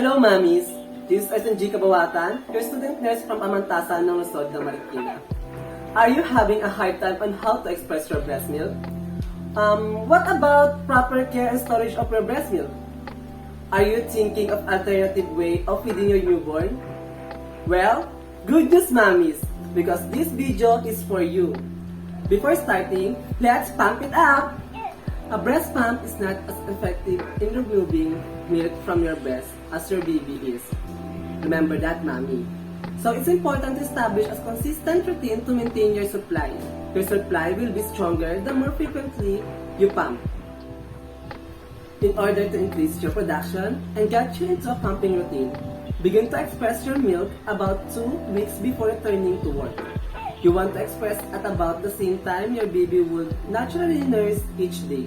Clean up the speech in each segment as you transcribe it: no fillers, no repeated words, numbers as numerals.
Hello, mommies! This is SNG Kabawatan, your student nurse from Amantasan ng Luzon, Marikina. Are you having a hard time on how to express your breast milk? What about proper care and storage of your breast milk? Are you thinking of alternative way of feeding your newborn? Well, good news, mommies, because this video is for you. Before starting, let's pump it up! A breast pump is not as effective in removing milk from your breast as your baby is. Remember that, mommy. So it's important to establish a consistent routine to maintain your supply. Your supply will be stronger the more frequently you pump. In order to increase your production and get you into a pumping routine, begin to express your milk about 2 weeks before returning to work. You want to express at about the same time your baby would naturally nurse each day,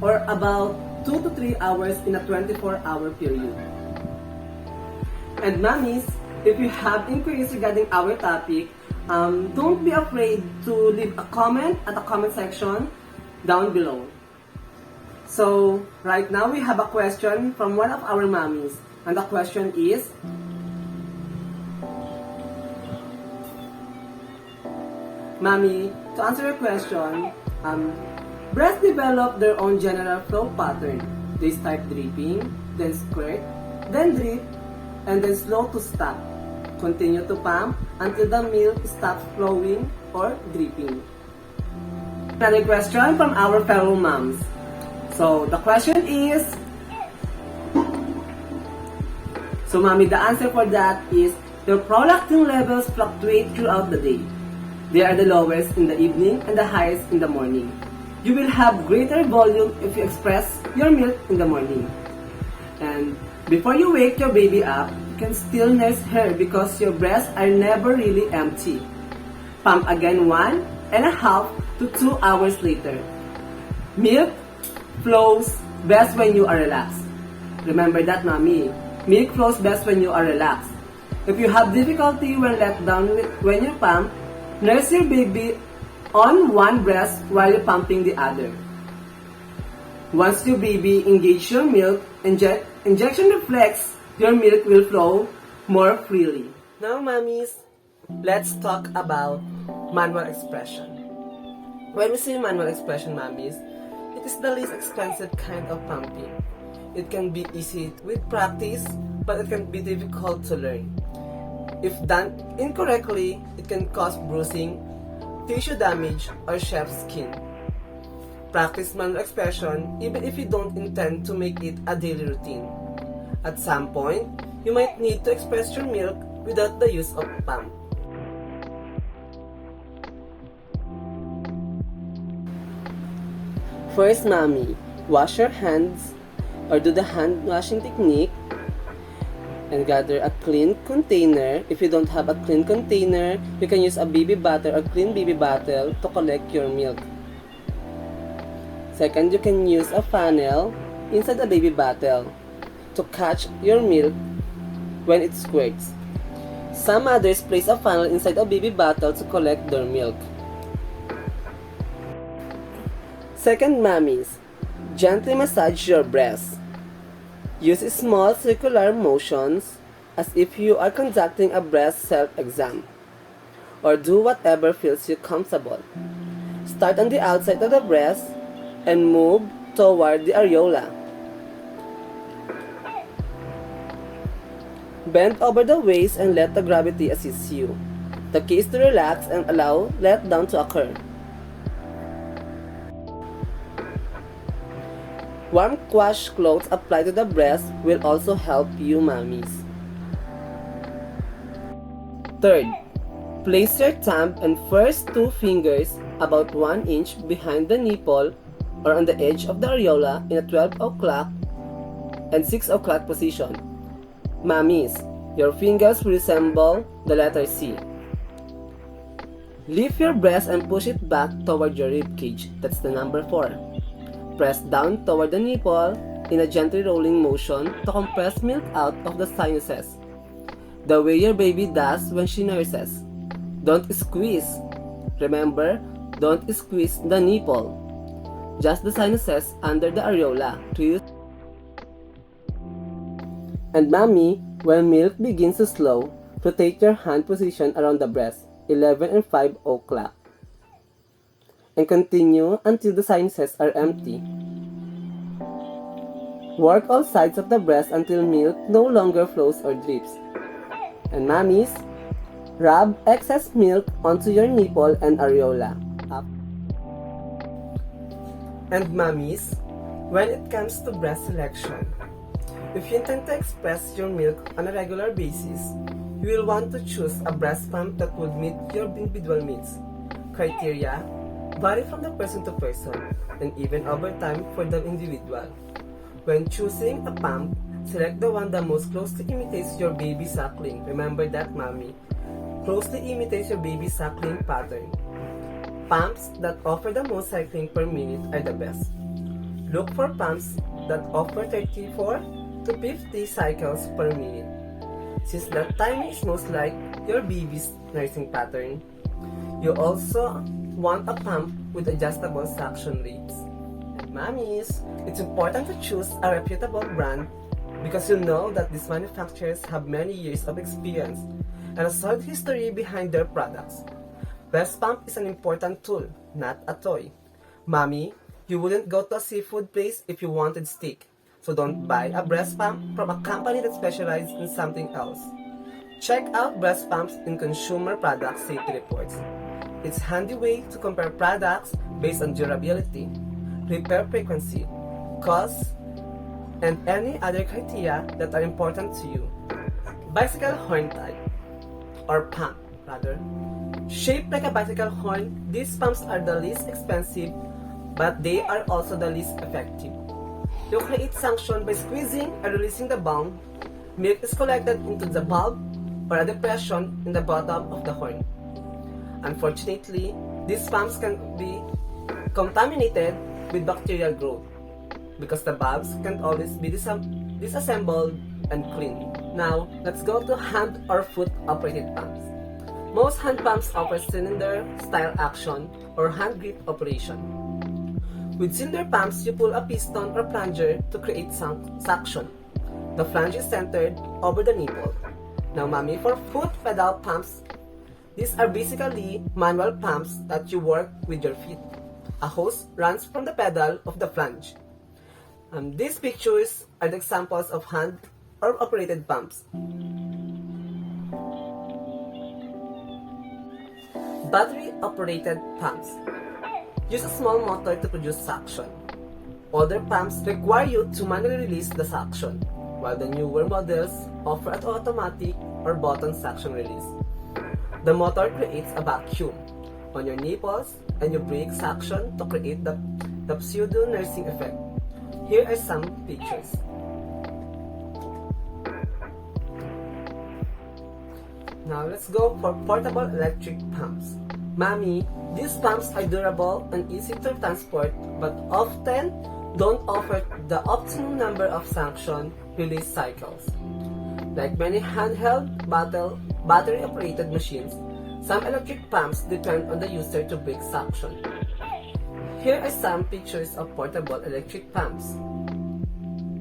or about 2 to 3 hours in a 24-hour period. And mommies, if you have inquiries regarding our topic, don't be afraid to leave a comment at the comment section down below. So, right now we have a question from one of our mommies, and the question is, Mommy, to answer your question, breasts develop their own general flow pattern. They start dripping, then squirt, then drip, and then slow to stop. Continue to pump until the milk stops flowing or dripping. Another question from our fellow moms. So, the question is, Mommy, the answer for that is, your prolactin levels fluctuate throughout the day. They are the lowest in the evening and the highest in the morning. You will have greater volume if you express your milk in the morning. And before you wake your baby up, you can still nurse her because your breasts are never really empty. Pump again 1.5 to 2 hours later. Milk flows best when you are relaxed. Remember that, mommy. Milk flows best when you are relaxed. If you have difficulty when let down when you pump, nurse your baby on one breast while you're pumping the other. Once your baby engages your milk, injection reflex, your milk will flow more freely. Now, mommies, let's talk about manual expression. When we say manual expression, mommies, it is the least expensive kind of pumping. It can be easy with practice, but it can be difficult to learn. If done incorrectly, it can cause bruising, tissue damage, or chapped skin. Practice manual expression even if you don't intend to make it a daily routine. At some point, you might need to express your milk without the use of pump. First, mommy, wash your hands or do the hand washing technique and gather a clean container. If you don't have a clean container, you can use a baby bottle or clean baby bottle to collect your milk. Second, you can use a funnel inside the baby bottle to catch your milk when it squirts. Some mothers place a funnel inside a baby bottle to collect their milk. Second, mommies, gently massage your breast. Use small circular motions as if you are conducting a breast self-exam, or do whatever feels you comfortable. Start on the outside of the breast and move toward the areola. Bend over the waist and let the gravity assist you. The key is to relax and allow letdown to occur. Warm wash clothes applied to the breast will also help you, mommies. Third, place your thumb and first 2 fingers about 1 inch behind the nipple or on the edge of the areola in a 12 o'clock and 6 o'clock position. Mommies, your fingers will resemble the letter C. Lift your breast and push it back toward your rib cage. That's the number 4. Press down toward the nipple in a gently rolling motion to compress milk out of the sinuses, the way your baby does when she nurses. Don't squeeze. Remember, don't squeeze the nipple. Just the sinuses under the areola to use And mommy, when milk begins to slow, rotate your hand position around the breast, 11 and 5 o'clock. And continue until the sinuses are empty. Work all sides of the breast until milk no longer flows or drips. And mommies, rub excess milk onto your nipple and areola. And mommies, when it comes to breast selection, if you intend to express your milk on a regular basis, you will want to choose a breast pump that would meet your individual needs. Criteria vary from the person to person and even over time for the individual. When choosing a pump, select the one that most closely imitates your baby suckling. Remember that, mommy. Closely imitates your baby suckling pattern. Pumps that offer the most cycling per minute are the best. Look for pumps that offer 34 to 50 cycles per minute. Since that timing is most like your baby's nursing pattern, you also want a pump with adjustable suction rates. And mommies, it's important to choose a reputable brand because you know that these manufacturers have many years of experience and a solid history behind their products. Breast pump is an important tool, not a toy. Mommy, you wouldn't go to a seafood place if you wanted steak, so don't buy a breast pump from a company that specializes in something else. Check out breast pumps in Consumer Product Safety Reports. It's a handy way to compare products based on durability, repair frequency, cost, and any other criteria that are important to you. Bicycle horn type, or pump rather. Shaped like a bicycle horn, these pumps are the least expensive, but they are also the least effective. You create suction by squeezing and releasing the bulb. Milk is collected into the bulb or a depression in the bottom of the horn. Unfortunately, these pumps can be contaminated with bacterial growth because the bulbs can't always be disassembled and cleaned. Now, let's go to hand or foot operated pumps. Most hand pumps offer cylinder-style action or hand grip operation. With cylinder pumps, you pull a piston or plunger to create suction. The flange is centered over the nipple. Now, mommy, for foot pedal pumps, these are basically manual pumps that you work with your feet. A hose runs from the pedal of the flange. These pictures are the examples of hand or operated pumps. Battery operated pumps use a small motor to produce suction. Older pumps require you to manually release the suction, while the newer models offer an automatic or button suction release. The motor creates a vacuum on your nipples and you break suction to create the pseudo-nursing effect. Here are some pictures. Now let's go for portable electric pumps. Mommy, these pumps are durable and easy to transport but often don't offer the optimum number of suction release cycles. Like many handheld battery-operated machines, some electric pumps depend on the user to break suction. Here are some pictures of portable electric pumps.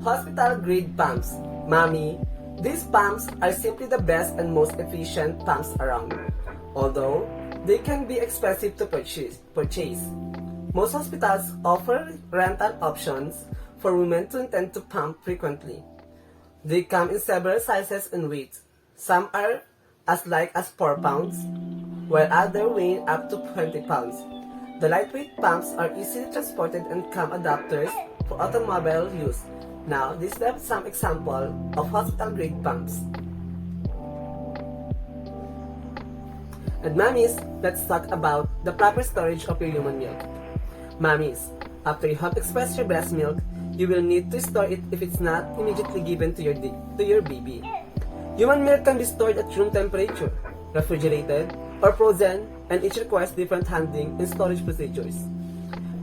Hospital-grade pumps. Mommy, these pumps are simply the best and most efficient pumps around. Although, they can be expensive to purchase. Most hospitals offer rental options for women who intend to pump frequently. They come in several sizes and weights. Some are as light as 4 pounds, while others weigh up to 20 pounds. The lightweight pumps are easily transported and come adapters for automobile use. Now, these are some examples of hospital-grade pumps. And mommies, let's talk about the proper storage of your human milk. Mommies, after you have expressed your breast milk, you will need to store it if it's not immediately given to your baby. Human milk can be stored at room temperature, refrigerated, or frozen, and each requires different handling and storage procedures.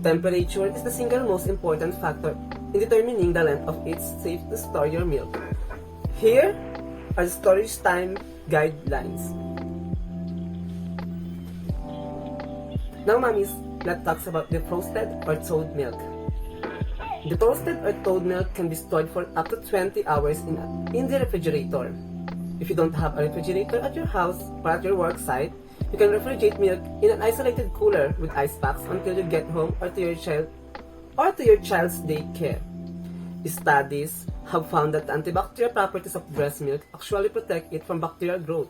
Temperature is the single most important factor in determining the length of it's safe to store your milk. Here are the storage time guidelines. Now, mommies, let's talk about the frosted or thawed milk. The toasted or thawed milk can be stored for up to 20 hours in the refrigerator. If you don't have a refrigerator at your house or at your work site, you can refrigerate milk in an isolated cooler with ice packs until you get home or to your child's daycare. Studies have found that the antibacterial properties of breast milk actually protect it from bacterial growth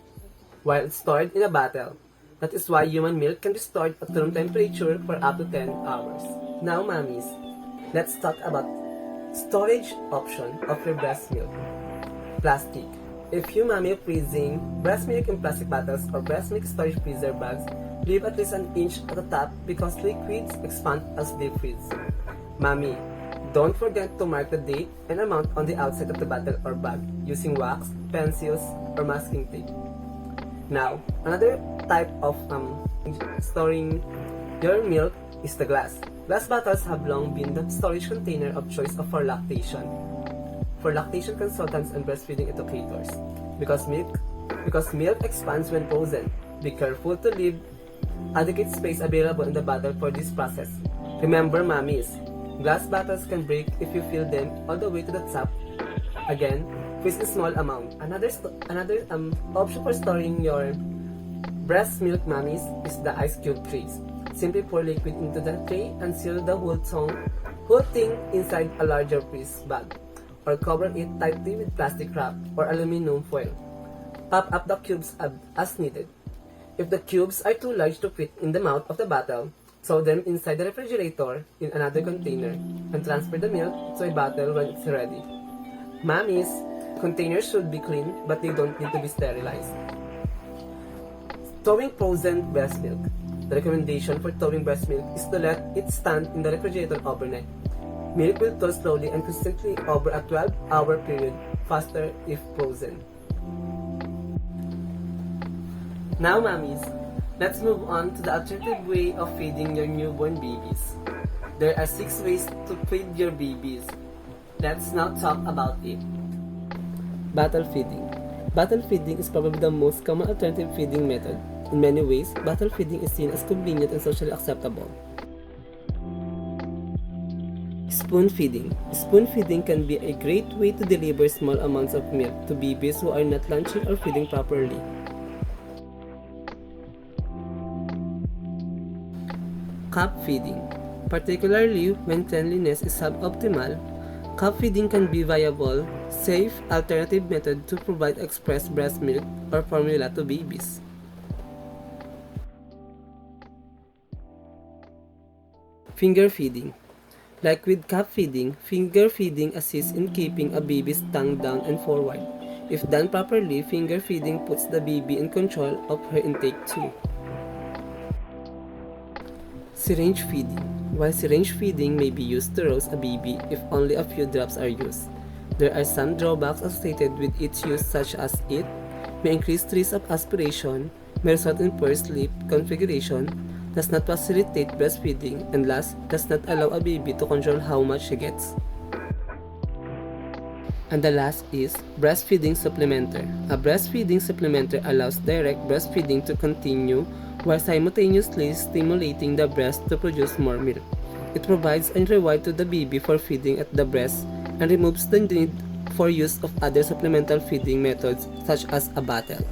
while it's stored in a bottle. That is why human milk can be stored at room temperature for up to 10 hours. Now, mommies, let's talk about storage option of your breast milk. Plastic. If you mommy freezing breast milk in plastic bottles or breast milk storage freezer bags, leave at least an inch at the top because liquids expand as they freeze. Mommy, don't forget to mark the date and amount on the outside of the bottle or bag using wax, pencils, or masking tape. Now, another type of storing your milk is the glass. Glass bottles have long been the storage container of choice for lactation consultants and breastfeeding educators. Because milk expands when frozen, be careful to leave adequate space available in the bottle for this process. Remember, mommies, glass bottles can break if you fill them all the way to the top. Again, freeze a small amount. Another option for storing your breast milk, mommies, is the ice cube trays. Simply pour liquid into the tray and seal the whole thing inside a larger freeze bag, or cover it tightly with plastic wrap or aluminum foil. Pop up the cubes as needed. If the cubes are too large to fit in the mouth of the bottle, sew them inside the refrigerator in another container and transfer the milk to a bottle when it's ready. Mommies, containers should be clean but they don't need to be sterilized. Thawing frozen breast milk. The recommendation for thawing breast milk is to let it stand in the refrigerator overnight. Milk will thaw slowly and consistently over a 12-hour period, faster if frozen. Now, mommies, let's move on to the alternative way of feeding your newborn babies. There are 6 ways to feed your babies. Let's now talk about it. Bottle feeding. Bottle feeding is probably the most common alternative feeding method. In many ways, bottle feeding is seen as convenient and socially acceptable. Spoon feeding. Spoon feeding can be a great way to deliver small amounts of milk to babies who are not lunching or feeding properly. Cup feeding. Particularly when cleanliness is suboptimal, cup feeding can be viable, safe alternative method to provide express breast milk or formula to babies. Finger feeding. Like with cup feeding, finger feeding assists in keeping a baby's tongue down and forward. If done properly, finger feeding puts the baby in control of her intake too. Syringe feeding. While syringe feeding may be used to rouse a baby if only a few drops are used, there are some drawbacks associated with its use, such as it may increase risk of aspiration, may result in poor sleep configuration, does not facilitate breastfeeding, and last, does not allow a baby to control how much she gets. And the last is breastfeeding supplementer. A breastfeeding supplementer allows direct breastfeeding to continue while simultaneously stimulating the breast to produce more milk. It provides a reward to the baby for feeding at the breast and removes the need for use of other supplemental feeding methods such as a bottle.